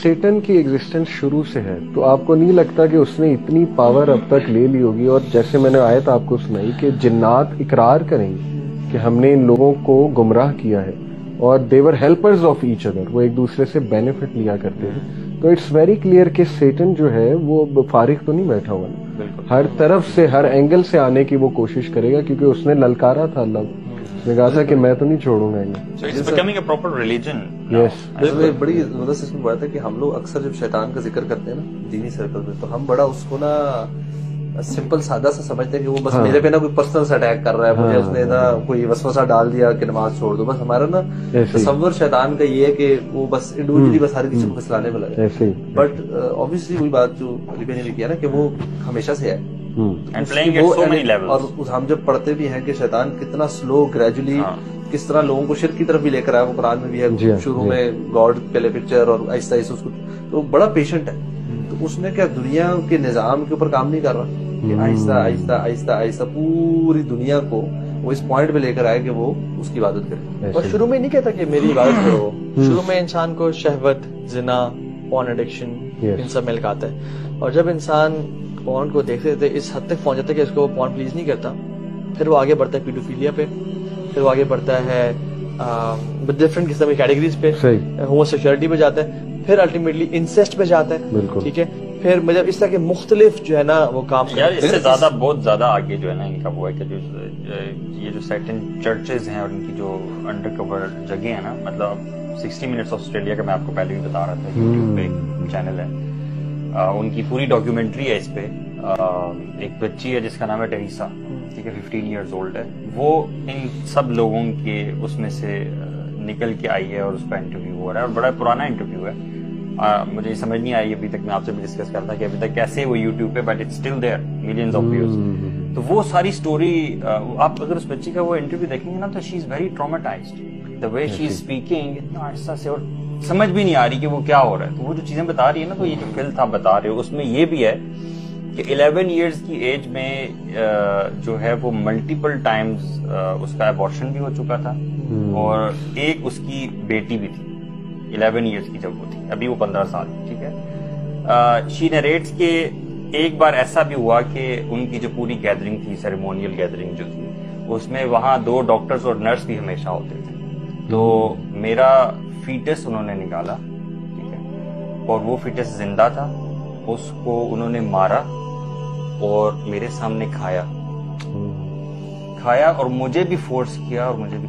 Satan کی existence شروع سے ہے تو آپ کو نہیں لگتا کہ اس نے اتنی پاور اب تک لے لی ہوگی؟ اور جیسے میں نے آیت آپ کو سنائی کہ جنات اقرار کریں گے کہ ہم نے ان لوگوں کو گمراہ کیا ہے، اور دیور ہیلپرز آف ایچ ادر، وہ ایک دوسرے سے بینیفٹ لیا کرتے ہیں. تو اٹس ویری کلیئر کہ سیٹن جو ہے وہ فارغ تو نہیں بیٹھا ہوا، ہر طرف سے ہر اینگل سے آنے کی وہ کوشش کرے گا، کیونکہ اس نے للکارا تھا اللہ کو، اس نے کہا تھا کہ میں تو نہیں چھوڑوں گا انہیں. بڑی زبردست اس میں بات ہے کہ ہم لوگ اکثر جب شیطان کا ذکر کرتے ہیں نا دینی سرکل میں، تو ہم بڑا اس کو نا سمپل سادہ سا سمجھتے ہیں کہ وہ بس میرے پہ نا کوئی پرسنل اٹیک کر رہا ہے، مجھے اس نے نا کوئی وسوسہ ڈال دیا کہ نماز چھوڑ دو. بس ہمارا نا تصور شیطان کا یہ ہے کہ وہ بس انڈیویجلی بس ہر کسی کو پھسلانے میں لگا ہے. بٹ obviously وہی بات جو علی بھائی نے بھی کیا نا کہ وہ ہمیشہ سے ہے. اور ہم جب پڑھتے بھی ہیں کہ شیطان کتنا سلو گریجولی کس طرح لوگوں کو شرک کی طرف بھی لے کر آیا، وہ قرآن میں بھی ہے شروع میں گاڈ پہلے پکچر اور آہستہ آہستہ اس کو، تو بڑا پیشنٹ ہے. تو اس نے کیا دنیا کے نظام کے اوپر کام نہیں کر رہا کہ آہستہ آہستہ آہستہ آہستہ پوری دنیا کو وہ اس پوائنٹ پہ لے کر آئے کہ وہ اس کی عبادت کرے. اور شروع میں نہیں کہتا کہ میری عبادت کرو، شروع میں انسان کو شہوت، زنا، پورن ایڈکشن ان سب مل آتا ہے. اور جب انسان پورن کو دیکھتے تھے اس حد تک پہنچ جاتا ہے کہ اس کو پورن پلیز نہیں کرتا، پھر وہ آگے بڑھتا ہے پیڈوفیلیا پہ، پھر وہ آگے بڑھتا ہے ڈفرنٹ قسم کی کیٹیگریز پہ، ہومو سیکسولیٹی پہ جاتا ہے، پھر الٹیمیٹلی انسیسٹ پہ جاتا ہے. ٹھیک ہے، پھر مطلب اس طرح کے مختلف جو ہے نا وہ کام اس سے زیادہ بہت زیادہ آگے جو ہے نا ان کا وہ ہے کہ جو یہ جو سیٹن چرچز ہیں اور ان کی جو انڈر کور جگہ ہیں نا، مطلب 60 منٹس آسٹریلیا کا میں آپ کو پہلے بھی بتا رہا تھا، یوٹیوب پہ ایک چینل ہے، ان کی پوری ڈاکیومنٹری ہے اس پہ. ایک بچی ہے جس کا نام ہے ٹریسا، ٹھیک ہے، 15 ایئرز اولڈ ہے. وہ ان سب لوگوں کے اس میں سے نکل کے آئی ہے اور اس کا انٹرویو ہو رہا ہے، اور بڑا پرانا انٹرویو ہے. مجھے سمجھ نہیں آئی ابھی تک، میں آپ سے بھی ڈسکس کرتا کہ ابھی تک کیسے وہ یوٹیوب پہ، but it's still there, millions of views. تو وہ ساری اسٹوری آپ اگر اس بچی کا وہ انٹرویو دیکھیں گے نا تو شی is very ٹرامیٹائزڈ، the way she is speaking اتنا آہستہ سے، اور سمجھ بھی نہیں آ رہی کہ وہ کیا ہو رہا ہے. تو وہ جو چیزیں بتا رہی ہے نا، تو یہ جو فلتھ آپ بتا رہے ہو اس میں یہ بھی ہے کہ 11 ایئرز کی ایج میں جو ہے وہ ملٹیپل ٹائمز اس کا ابارشن بھی ہو چکا تھا، اور ایک اس کی بیٹی بھی تھی 11 ایئرز کی جب وہ تھی، ابھی وہ 15 سال. ٹھیک ہے، شی نریٹس کہ ایک بار ایسا بھی ہوا کہ ان کی جو پوری گیدرنگ تھی، سیریمونیل گیدرنگ جو تھی، اس میں وہاں 2 ڈاکٹرز اور نرس بھی ہمیشہ ہوتے تھے. تو میرا فیٹس انہوں نے نکالا، ٹھیک ہے، اور وہ فیٹس زندہ تھا. اس کو انہوں نے مارا اور میرے سامنے کھایا، اور مجھے بھی فورس کیا اور مجھے بھی